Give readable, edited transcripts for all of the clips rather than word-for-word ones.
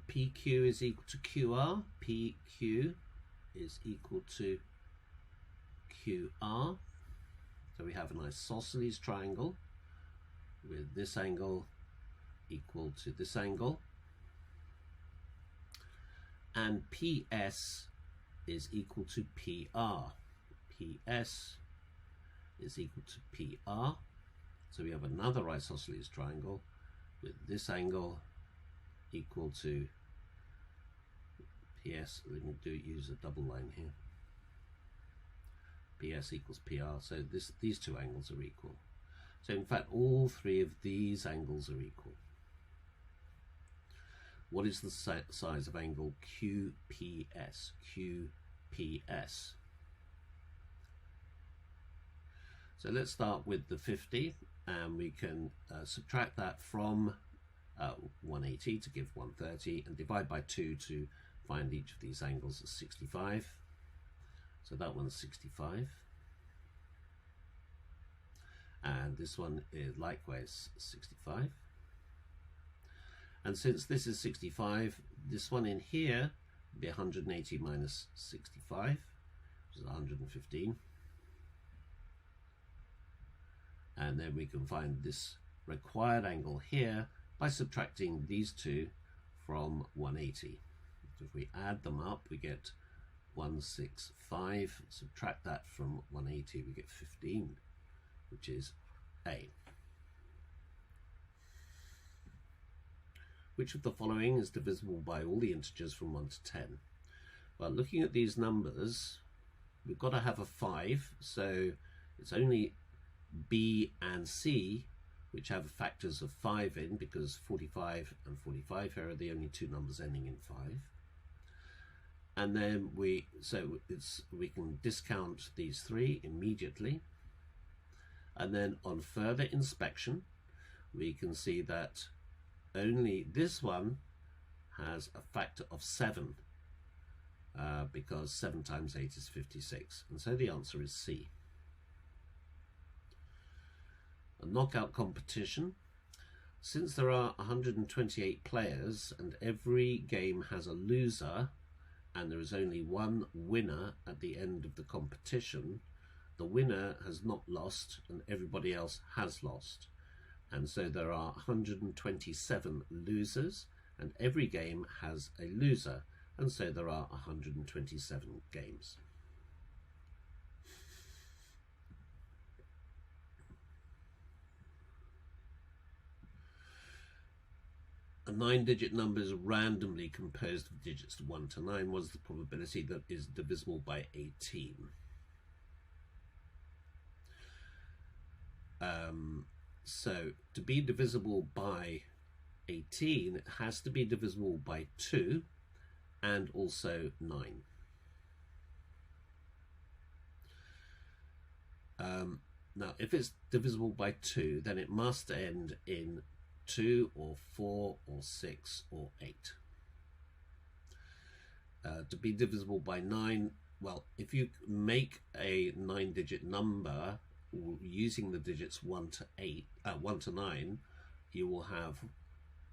PQ is equal to QR. PQ is equal to QR. So we have an isosceles triangle with this angle equal to this angle. And PS is equal to PR. PS is equal to PR. So we have another isosceles triangle with this angle equal to PS. We can use a double line here. PS equals PR. So these two angles are equal. So in fact, all three of these angles are equal. What is the size of angle QPS? QPS. So let's start with the 50, and we can subtract that from 180 to give 130, and divide by 2 to find each of these angles as 65. So that one's 65. And this one is likewise 65. And since this is 65, this one in here would be 180 minus 65, which is 115. And then we can find this required angle here by subtracting these two from 180. So if we add them up, we get 165. Subtract that from 180, we get 15, which is A. Which of the following is divisible by all the integers from 1 to 10? Well, looking at these numbers, we've got to have a 5, so it's only B and C which have factors of 5 in, because 45 and 45 here are the only two numbers ending in 5. And then we can discount these three immediately. And then on further inspection, we can see that only this one has a factor of 7, because 7 times 8 is 56. And so the answer is C. A knockout competition. Since there are 128 players and every game has a loser, and there is only one winner at the end of the competition, the winner has not lost and everybody else has lost. And so there are 127 losers, and every game has a loser, and so there are 127 games. A 9-digit number is randomly composed of digits 1 to 9. What is the probability that is divisible by 18? So to be divisible by 18, it has to be divisible by 2 and also 9. Now, if it's divisible by 2, then it must end in 2 or 4 or 6 or 8. To be divisible by 9, well, if you make a 9-digit number using the digits 1 to 9, you will have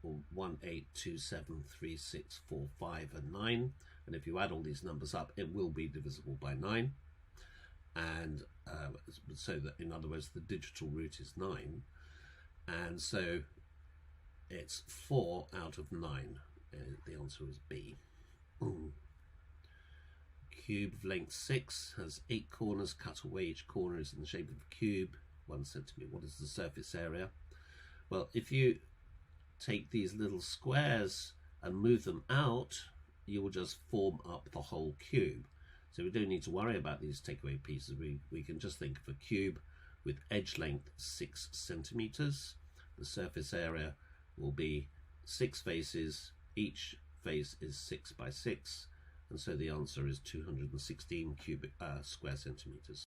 1, 8, 2, 7, 3, 6, 4, 5, and 9. And if you add all these numbers up, it will be divisible by 9. And so that, in other words, the digital root is 9. And so it's 4 out of 9. The answer is B. Cube of length 6 has 8 corners cut away. Each corner is in the shape of a cube, 1 centimetre. What is the surface area? Well, if you take these little squares and move them out, you will just form up the whole cube. So we don't need to worry about these takeaway pieces. We can just think of a cube with edge length 6 centimetres. The surface area will be 6 faces. Each face is 6 by 6. And so the answer is 216 square centimetres.